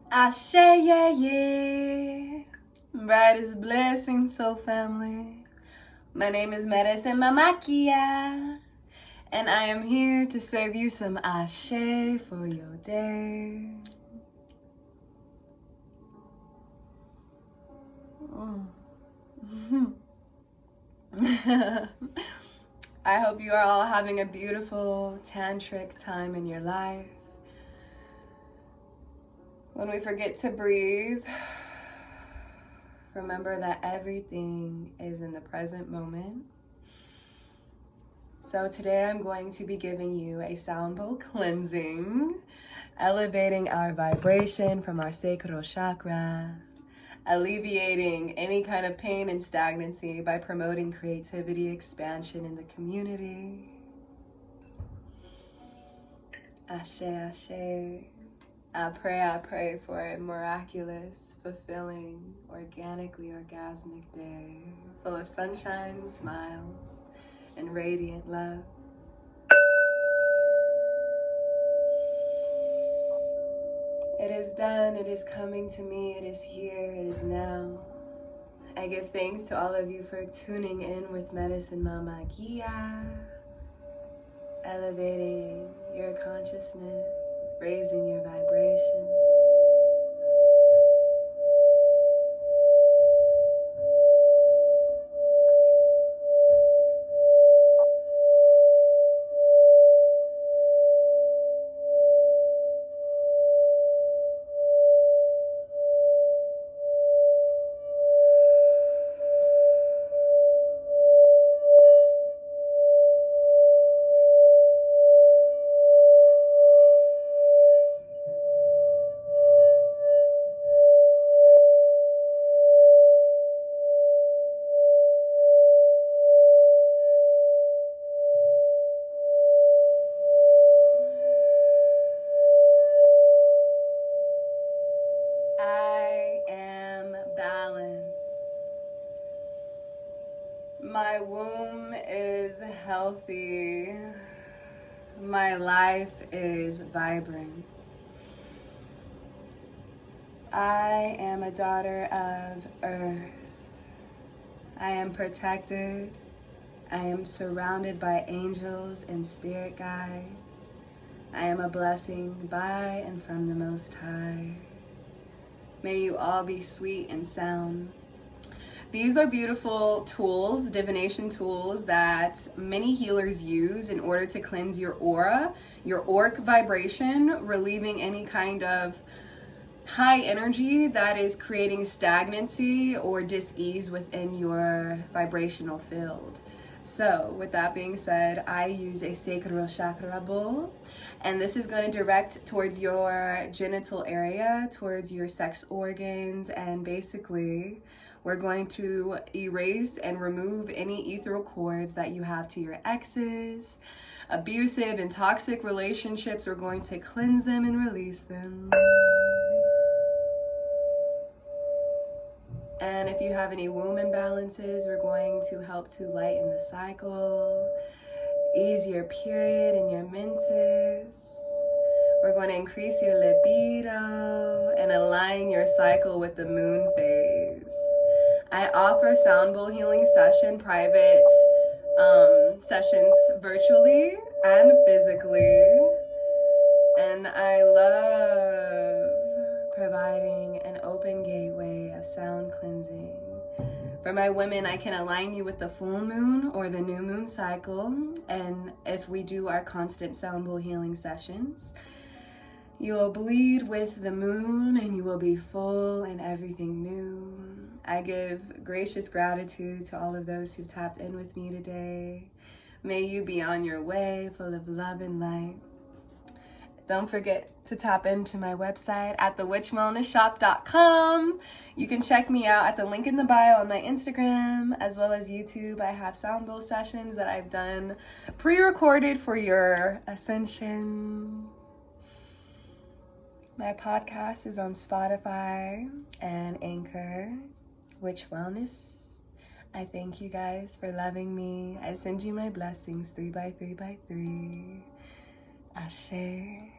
Ashe, yeah, yeah. Brightest blessing, soul family. My name is Medicine Mama Kia, and I am here to serve you some ashe for your day. I hope you are all having a beautiful tantric time in your life. When we forget to breathe, remember that everything is in the present moment. So today I'm going to be giving you a sound bowl cleansing, elevating our vibration from our sacral chakra, alleviating any kind of pain and stagnancy by promoting creativity, expansion in the community. Ashe, ashe. I pray for a miraculous, fulfilling, organically orgasmic day, full of sunshine, smiles, and radiant love. It is done, it is coming to me, it is here, it is now. I give thanks to all of you for tuning in with Medicine Mama Kia, elevating your consciousness, raising your vibration. I am balanced. My womb is healthy. My life is vibrant. I am a daughter of Earth. I am protected. I am surrounded by angels and spirit guides. I am a blessing by and from the Most High. May you all be sweet and sound. These are beautiful tools, divination tools that many healers use in order to cleanse your aura, your auric vibration, relieving any kind of high energy that is creating stagnancy or dis-ease within your vibrational field. So with that being said, I use a sacral chakra bowl, and this is going to direct towards your genital area, towards your sex organs, and basically we're going to erase and remove any ethereal cords that you have to your exes, abusive and toxic relationships. We're going to cleanse them and release them. And if you have any womb imbalances, we're going to help to lighten the cycle, ease your period and your menses. We're going to increase your libido and align your cycle with the moon phase. I offer sound bowl healing session, private sessions virtually and physically. And I love providing an open gateway of sound cleansing. For my women, I can align you with the full moon or the new moon cycle. And if we do our constant sound bowl healing sessions, you will bleed with the moon and you will be full and everything new. I give gracious gratitude to all of those who tapped in with me today. May you be on your way full of love and light. Don't forget to tap into my website at thewitchwellnessshop.com. You can check me out at the link in the bio on my Instagram as well as YouTube. I have sound bowl sessions that I've done pre-recorded for your ascension. My podcast is on Spotify and Anchor, Witch Wellness. I thank you guys for loving me. I send you my blessings 3 by 3 by 3. Ashe.